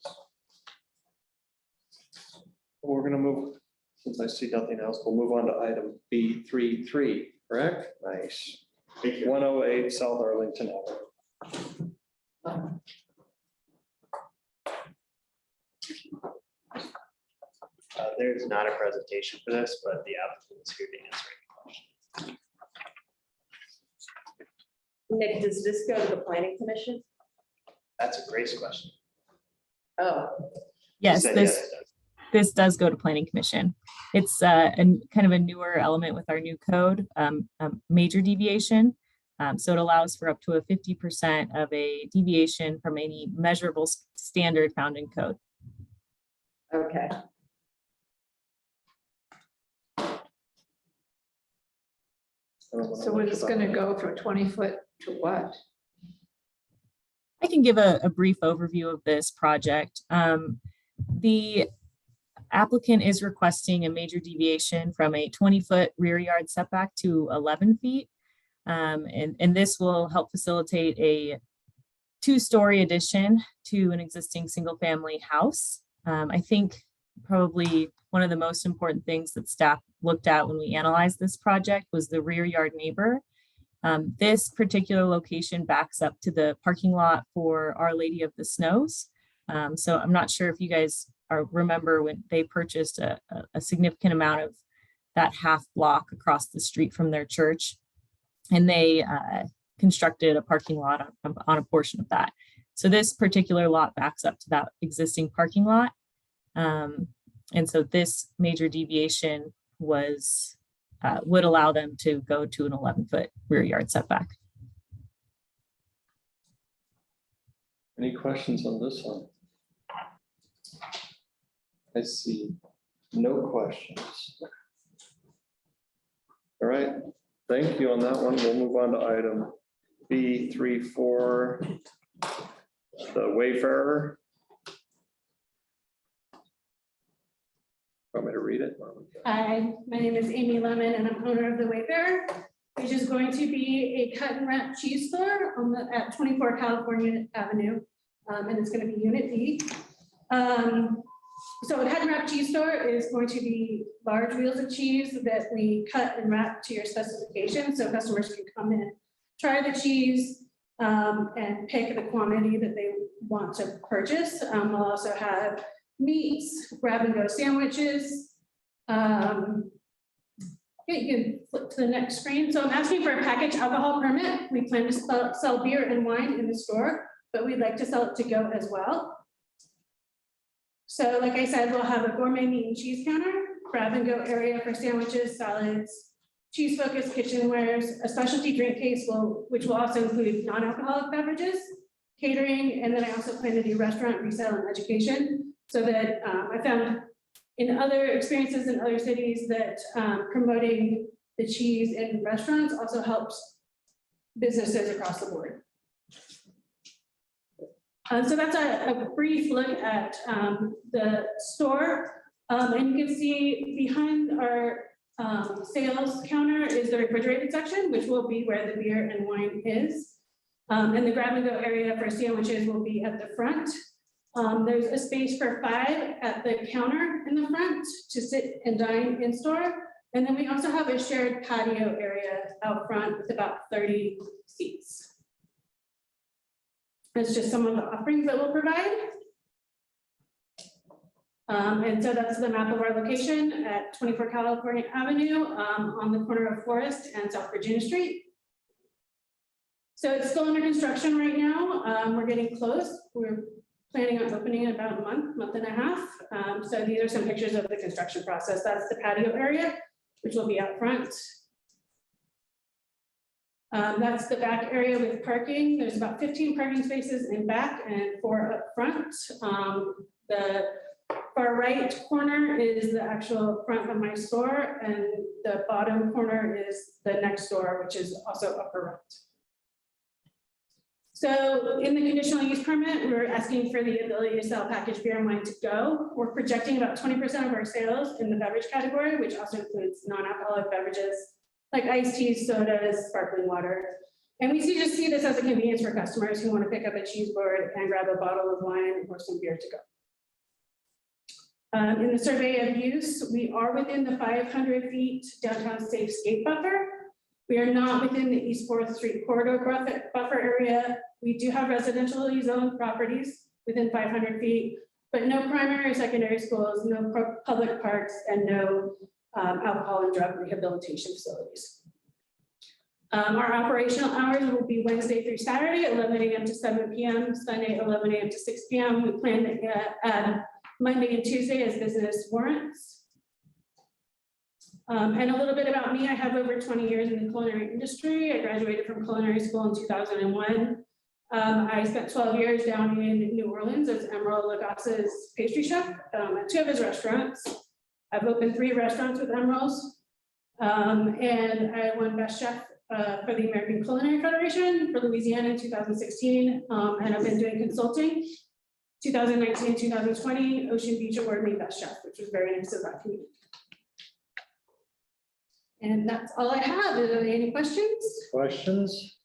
We're gonna move, since I see nothing else, we'll move on to item B33, correct? Nice. 108 South Arlington Avenue. There's not a presentation for this, but the applicant is here to answer any questions. Nick, does this go to the planning commission? That's a great question. Oh, Yes, Said this it does. this does go to Planning Commission. It's kind of a newer element with our new code, major deviation. So it allows for up to a 50% of a deviation from any measurable standard found in code. okay. So it's going to go from 20 foot to what? I can give a brief overview of this project. The applicant is requesting a major deviation from a 20-foot rear yard setback to 11 feet. And this will help facilitate a 2-story addition to an existing single-family house. I think probably one of the most important things that staff looked at when we analyzed this project was the rear yard neighbor. This particular location backs up to the parking lot for Our Lady of the Snows. So I'm not sure if you guys remember when they purchased a significant amount of that half block across the street from their church. And they constructed a parking lot on a portion of that. So this particular lot backs up to that existing parking lot. And so this major deviation would allow them to go to an 11-foot rear yard setback. Any questions on this one? I see no questions. All right, thank you on that one. We'll move on to item B34, the Wayfarer. Want me to read it? Hi, my name is Amy Lemon and I'm owner of the Wayfarer, which is going to be a cut and wrap cheese store at 24 California Avenue. And it's going to be Unit D. So a cut and wrap cheese store is going to be large wheels of cheese that we cut and wrap to your specification. So customers can come in, try the cheese, and pick the quantity that they want to purchase. We'll also have meats, grab and go sandwiches. Yeah, you can flip to the next screen. So I'm asking for a package alcohol permit. We plan to sell beer and wine in the store, but we'd like to sell it to go as well. So like I said, we'll have a gourmet meat and cheese counter, grab and go area for sandwiches, salads, cheese focused kitchenwares, a specialty drink case which will also include non-alcoholic beverages, catering, and then I also plan to do restaurant resale and education. So that I found in other experiences in other cities that promoting the cheese in restaurants also helps businesses across the board. So that's a brief look at the store. And you can see behind our sales counter is the refrigerated section, which will be where the beer and wine is. And the grab and go area for sandwiches will be at the front. There's a space for 5 at the counter in the front to sit and dine in store. And then we also have a shared patio area out front with about 30 seats. That's just some of the offerings that we'll provide. And so that's the map of our location at 24 California Avenue on the corner of Forest and South Virginia Street. So it's still under construction right now. We're getting close. We're planning on opening in about a month and a half. So these are some pictures of the construction process. That's the patio area, which will be out front. That's the back area with parking. There's about 15 parking spaces in back and 4 up front. The far right corner is the actual front of my store, and the bottom corner is the next door, which is also upper right. So in the conditional use permit, we're asking for the ability to sell packaged beer and wine to go. We're projecting about 20% of our sales in the beverage category, which also includes non-alcoholic beverages like iced teas, sodas, sparkling water. And we just see this as a convenience for customers who want to pick up a cheese board and grab a bottle of wine or some beer to go. In the survey of use, we are within the 500 feet downtown safe skate buffer. We are not within the East 4th Street corridor buffer area. We do have residentially zoned properties within 500 feet, but no primary or secondary schools, no public parks, and no alcohol and drug rehabilitation facilities. Our operational hours will be Wednesday through Saturday, 11 a.m. to 7 p.m., Sunday, 11 a.m. to 6 p.m. We plan to add Monday and Tuesday as business warrants. And a little bit about me, I have over 20 years in the culinary industry. I graduated from culinary school in 2001. I spent 12 years down in New Orleans as Emeril Lagasse's pastry chef at 2 of his restaurants. I've opened 3 restaurants with Emeril's, and I won Best Chef for the American Culinary Federation for Louisiana in 2016, and I've been doing consulting. 2019 and 2020, Ocean Beach awarded me Best Chef, which was very nice of that community. And that's all I have. Are there any questions? Questions?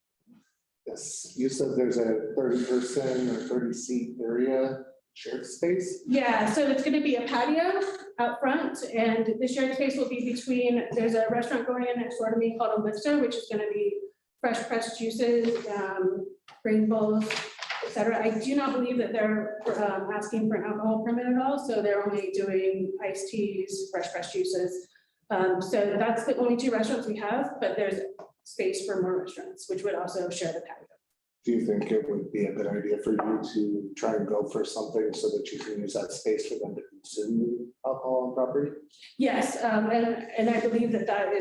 Yes, you said there's a 30-person or 30-seat area shared space? Yeah, so it's going to be a patio out front, and the shared space will be between, there's a restaurant going in next door to me called Elixir, which is going to be fresh pressed juices, grain bowls, etc. I do not believe that they're asking for an alcohol permit at all, so they're only doing iced teas, fresh pressed juices. So that's the only 2 restaurants we have, but there's space for more restaurants, which would also share the patio. Do you think it would be a good idea for you to try and go for something so that you can use that space for them to consume the alcohol on property? Yes, and I believe that that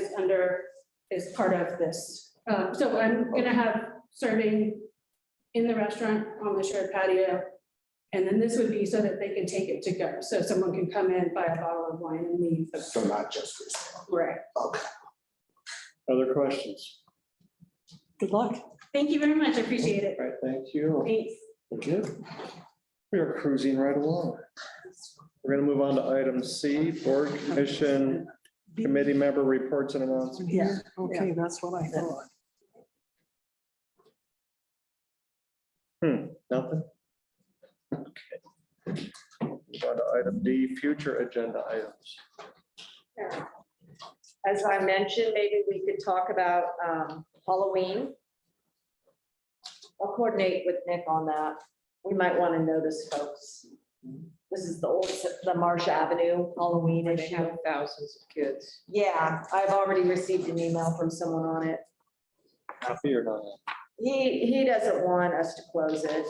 is part of this. So I'm gonna have serving in the restaurant on the shared patio. And then this would be so that they can take it to go. So someone can come in, buy a bottle of wine and leave. So not just for sale. Right. Okay. Other questions? Good luck. Thank you very much. I appreciate it. All right, thank you. Thanks. Thank you. We are cruising right along. We're going to move on to item C, board commission committee member reports and announcements. Yeah, okay, that's what I thought. Nothing? Okay. Move on to item D, future agenda items. As I mentioned, maybe we could talk about Halloween. I'll coordinate with Nick on that. We might want to notice folks. This is the Marsh Avenue Halloween They issue. have thousands of kids. Yeah, I've already received an email from someone on it. Happy or not? He doesn't want us to close it.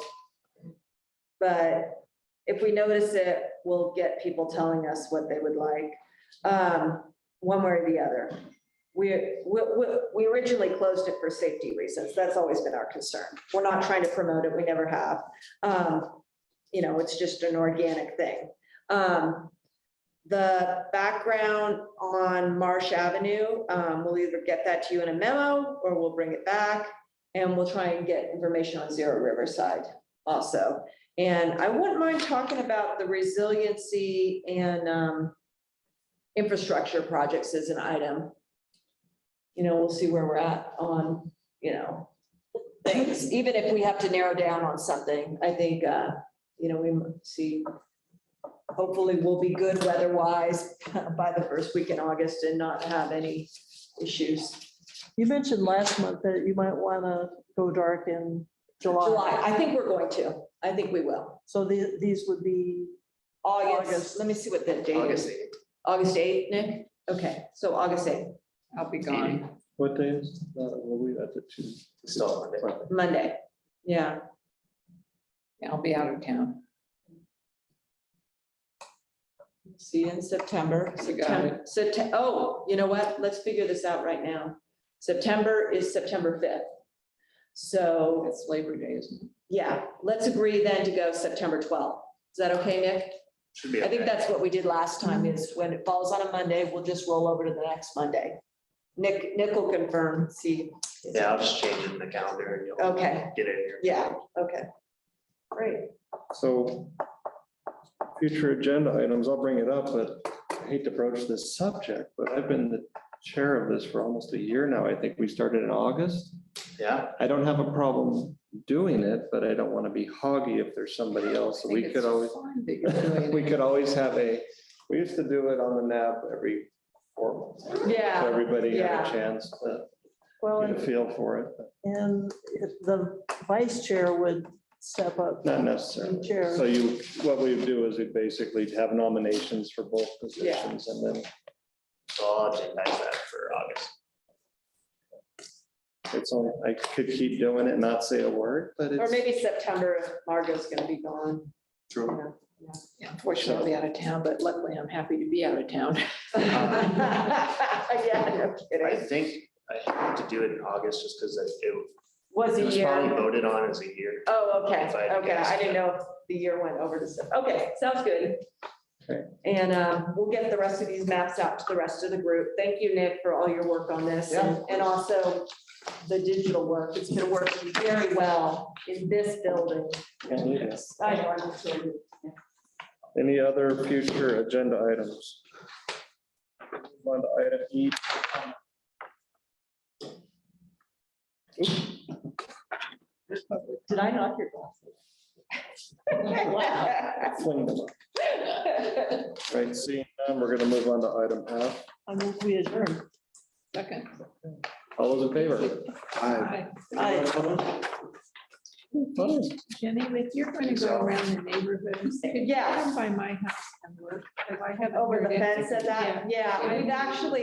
But if we notice it, we'll get people telling us what they would like, one way or the other. We originally closed it for safety reasons. That's always been our concern. We're not trying to promote it. We never have. You know, it's just an organic thing. The background on Marsh Avenue, we'll either get that to you in a memo or we'll bring it back. And we'll try and get information on Zero Riverside also. And I wouldn't mind talking about the resiliency and infrastructure projects as an item. You know, we'll see where we're at on, you know, things, even if we have to narrow down on something, I think, you know, we see, hopefully we'll be good weather-wise by the first week in August and not have any issues. You mentioned last month that you might want to go dark in July. I think we're going to. I think we will. So these would be August. Let me see what the date August is. 8th. August 8th, Nick? Okay, so August 8th, I'll be gone. What day is, will we at the two? Still Monday. Monday. Yeah. Yeah, I'll be out of town. See you in September. You got it. Oh, you know what? Let's figure this out right now. September is September 5th. So, It's Labor Day, isn't it? yeah, let's agree then to go September 12th. Is that okay, Nick? Should be I think okay. that's what we did last time is when it falls on a Monday, we'll just roll over to the next Monday. Nick will confirm, see. Yeah, I'll just change it in the calendar and you'll Okay, get it here. yeah, okay. Great. So future agenda items, I'll bring it up, but I hate to broach this subject, but I've been the chair of this for almost a year now. I think we started in August. Yeah, I don't have a problem doing it, but I don't want to be hoggy if there's somebody else. I We think could it's always, fine that you're doing we it. could always have we used to do it on the NAB every 4 months. So Yeah, everybody had yeah. a chance to Well, get a feel for it, but and if the vice chair would step up. not necessarily. Chair. So what we do is we basically have nominations for both positions and then so I'll agendize that for August. it's only, I could keep doing it and not say a word, but Or it's. maybe September, if Margot's gonna be gone. True. Yeah, unfortunately, I'll be out of town, but luckily I'm happy to be out of town. Yeah, no I kidding. think I have to do it in August just because it Was it a was probably year. voted on as a year. Oh, okay, If I had to okay. guess. I didn't know if the year went over to September. Okay, sounds good. Okay. And we'll get the rest of these maps out to the rest of the group. Thank you, Nick, for all your work on this and also the digital work. It's gonna work very well in this building. Can't leave it. I know, I'm excited. Any other future agenda items? On to item E. Did I knock your glasses? Fling them up. Right, seeing none, we're gonna move on to item F. I move we adjourn. Second. All those in favor? Hi. Jenny, if you're going to go around the neighborhood, could you Yeah. come by my house and work? 'Cause I haven't Over the heard fence anything. at that? Yeah, we've actually